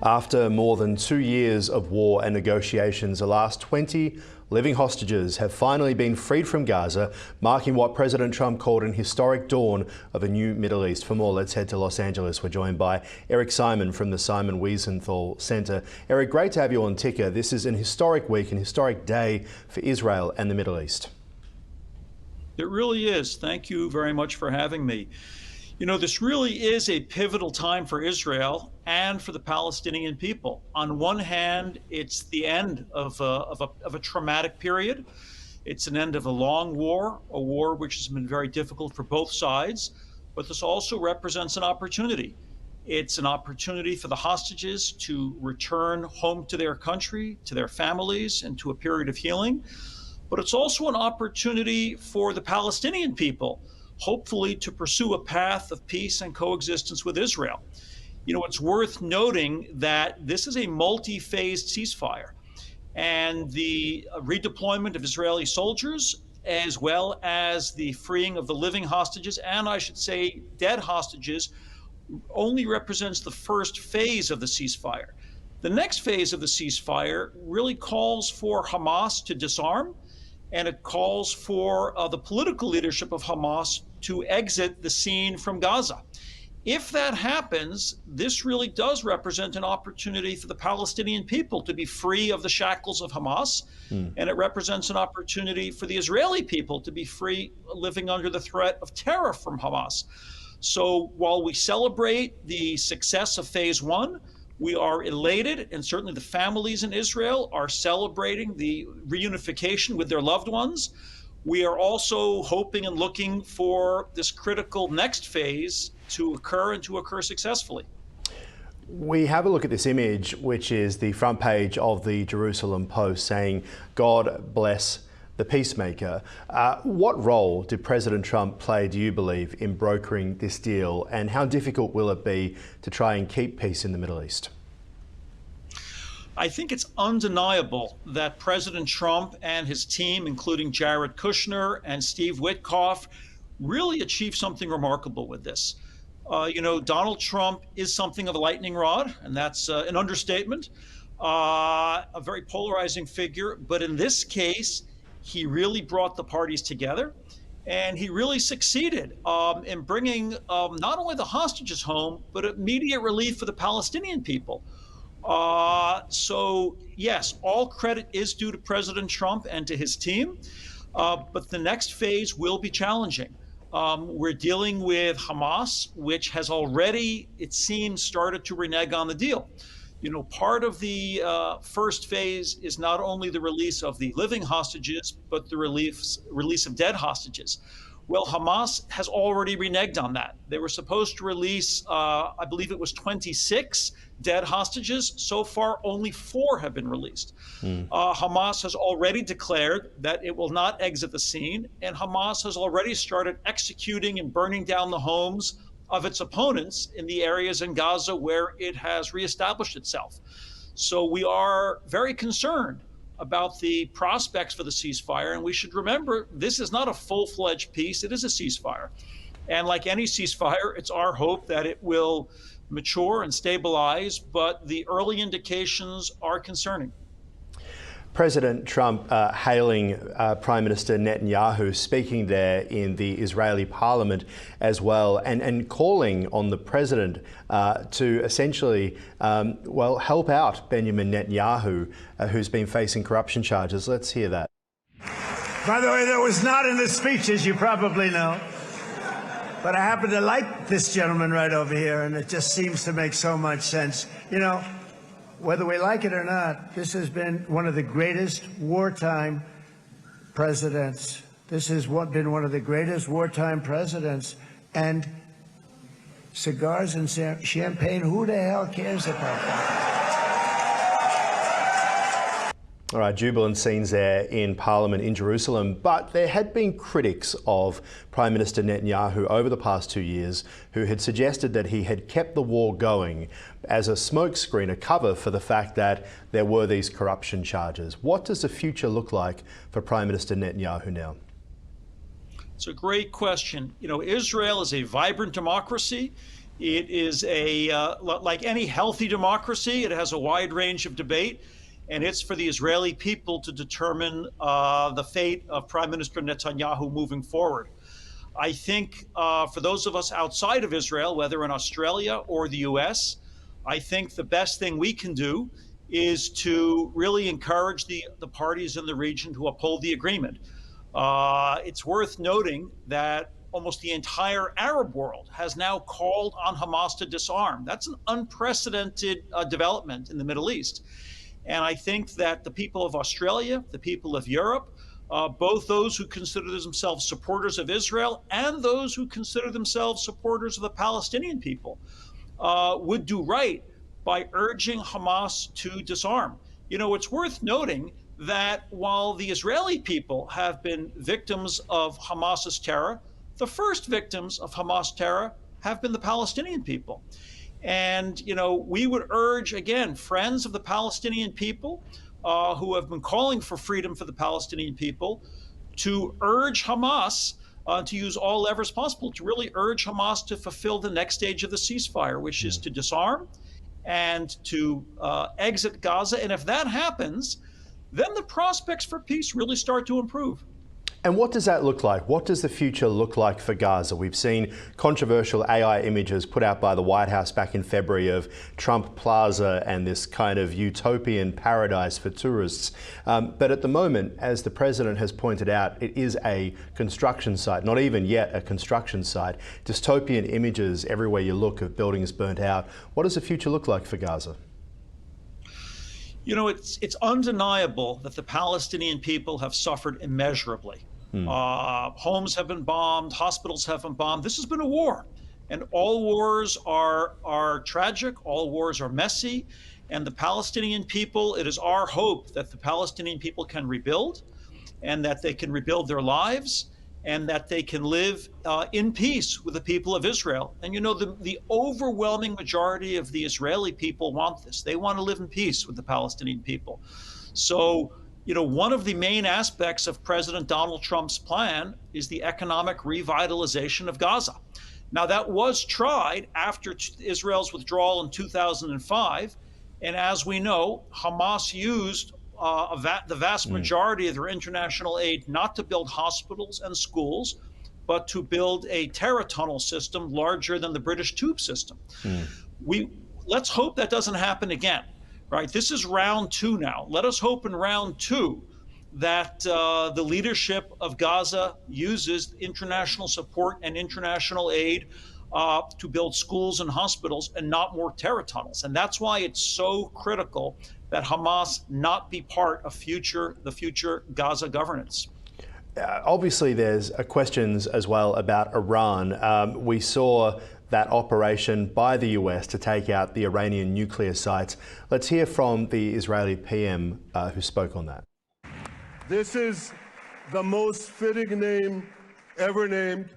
After more than 2 years of war and negotiations, the last 20 living hostages have finally been freed from Gaza, marking what President Trump called an historic dawn of a new Middle East. For more, let's head to Los Angeles. We're joined by Erik Simon from the Simon Wiesenthal Center. Erik, great to have you on Ticker. This is an historic week, an historic day for Israel and the Middle East. It really is. Thank you very much for having me. You know, this really is a pivotal time for Israel and for the Palestinian people. On one hand, it's the end of a traumatic period. It's an end of a long war, a war which has been very difficult for both sides, but this also represents an opportunity. It's an opportunity for the hostages to return home to their country, to their families, and to a period of healing. But it's also an opportunity for the Palestinian people, hopefully to pursue a path of peace and coexistence with Israel. You know, it's worth noting that this is a multi-phased ceasefire, and the redeployment of Israeli soldiers, as well as the freeing of the living hostages, and I should say dead hostages, only represents the first phase of the ceasefire. The next phase of the ceasefire really calls for Hamas to disarm, and it calls for the political leadership of Hamas to exit the scene from Gaza. If that happens, this really does represent an opportunity for the Palestinian people to be free of the shackles of Hamas, and it represents an opportunity for the Israeli people to be free, living under the threat of terror from Hamas. So while we celebrate the success of phase one, we are elated, and certainly the families in Israel are celebrating the reunification with their loved ones. We are also hoping and looking for this critical next phase to occur and to occur successfully. We have a look at this image, which is the front page of the Jerusalem Post, saying, "God bless the peacemaker." What role did President Trump play, do you believe, in brokering this deal, and how difficult will it be to try and keep peace in the Middle East? I think it's undeniable that President Trump and his team, including Jared Kushner and Steve Witkoff, really achieved something remarkable with this. You know, Donald Trump is something of a lightning rod, and that's an understatement, a very polarizing figure. But in this case, he really brought the parties together, and he really succeeded in bringing not only the hostages home, but immediate relief for the Palestinian people. So yes, all credit is due to President Trump and to his team, but the next phase will be challenging. We're dealing with Hamas, which has already, it seems, started to renege on the deal. You know, part of the first phase is not only the release of the living hostages, but the release of dead hostages. Well, Hamas has already reneged on that. They were supposed to release, I believe it was 26 dead hostages. So far, only 4 have been released. Hamas has already declared that it will not exit the scene, and Hamas has already started executing and burning down the homes of its opponents in the areas in Gaza where it has reestablished itself. So we are very concerned about the prospects for the ceasefire, and we should remember this is not a full-fledged peace, it is a ceasefire. And like any ceasefire, it's our hope that it will mature and stabilize, but the early indications are concerning. President Trump hailing Prime Minister Netanyahu, speaking there in the Israeli parliament as well, and calling on the president to essentially, well, help out Benjamin Netanyahu, who's been facing corruption charges. Let's hear that. By the way, that was not in the speech, as you probably know. But I happen to like this gentleman right over here, and it just seems to make so much sense. You know, whether we like it or not, this has been one of the greatest wartime presidents. This has been one of the greatest wartime presidents. And cigars and champagne, who the hell cares about that? All right, jubilant scenes there in Parliament in Jerusalem, but there had been critics of Prime Minister Netanyahu over the past 2 years who had suggested that he had kept the war going as a smokescreen, a cover for the fact that there were these corruption charges. What does the future look like for Prime Minister Netanyahu now? It's a great question. You know, Israel is a vibrant democracy. It is like any healthy democracy, it has a wide range of debate, and it's for the Israeli people to determine the fate of Prime Minister Netanyahu moving forward. I think for those of us outside of Israel, whether in Australia or the US, I think the best thing we can do is to really encourage the parties in the region to uphold the agreement. It's worth noting that almost the entire Arab world has now called on Hamas to disarm. That's an unprecedented development in the Middle East. And I think that the people of Australia, the people of Europe, both those who consider themselves supporters of Israel and those who consider themselves supporters of the Palestinian people, would do right by urging Hamas to disarm. You know, it's worth noting that while the Israeli people have been victims of Hamas's terror, the first victims of Hamas terror have been the Palestinian people. And, you know, we would urge, again, friends of the Palestinian people who have been calling for freedom for the Palestinian people to urge Hamas to use all levers possible to really urge Hamas to fulfill the next stage of the ceasefire, which is to disarm and to exit Gaza. And if that happens, then the prospects for peace really start to improve. And what does that look like? What does the future look like for Gaza? We've seen controversial AI images put out by the White House back in February of Trump Plaza and this kind of utopian paradise for tourists. But at the moment, as the president has pointed out, it is a construction site, not even yet a construction site. Dystopian images everywhere you look of buildings burnt out. What does the future look like for Gaza? You know, it's undeniable that the Palestinian people have suffered immeasurably. Homes have been bombed, hospitals have been bombed. This has been a war, and all wars are tragic, all wars are messy, and the Palestinian people, it is our hope that the Palestinian people can rebuild, and that they can rebuild their lives, and that they can live in peace with the people of Israel. And you know, the overwhelming majority of the Israeli people want this. They want to live in peace with the Palestinian people. So, you know, one of the main aspects of President Donald Trump's plan is the economic revitalization of Gaza. Now, that was tried after Israel's withdrawal in 2005. And as we know, Hamas used the vast majority of their international aid not to build hospitals and schools, but to build a terror tunnel system larger than the British tube system. Let's hope that doesn't happen again, right? This is round two now. Let us hope in round two that the leadership of Gaza uses international support and international aid to build schools and hospitals and not more terror tunnels. And that's why it's so critical that Hamas not be part of the future Gaza governance. Obviously, there's questions as well about Iran. We saw that operation by the US to take out the Iranian nuclear sites. Let's hear from the Israeli PM who spoke on that. This is the most fitting name ever named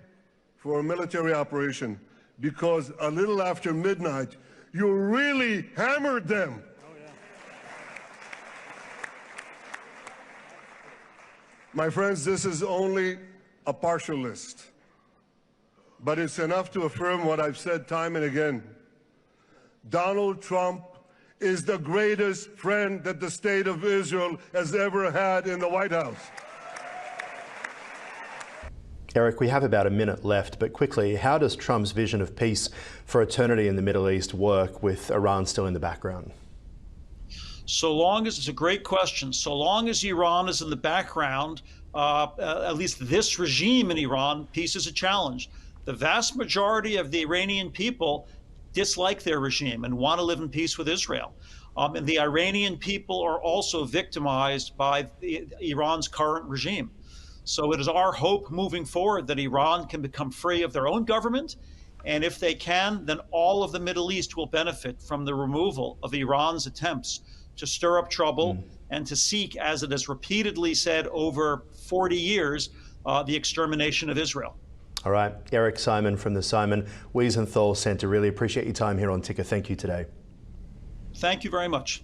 for a military operation, because a little after midnight, you really hammered them. My friends, this is only a partial list, but it's enough to affirm what I've said time and again. Donald Trump is the greatest friend that the state of Israel has ever had in the White House. Erik, we have about a minute left, but quickly, how does Trump's vision of peace for eternity in the Middle East work with Iran still in the background? So long as, it's a great question, so long as Iran is in the background, at least this regime in Iran, peace is a challenge. The vast majority of the Iranian people dislike their regime and want to live in peace with Israel. And the Iranian people are also victimized by Iran's current regime. So it is our hope moving forward that Iran can become free of their own government. And if they can, then all of the Middle East will benefit from the removal of Iran's attempts to stir up trouble and to seek, as it has repeatedly said over 40 years, the extermination of Israel. All right, Erik Simon from the Simon Wiesenthal Center. Really appreciate your time here on Ticker. Thank you today. Thank you very much.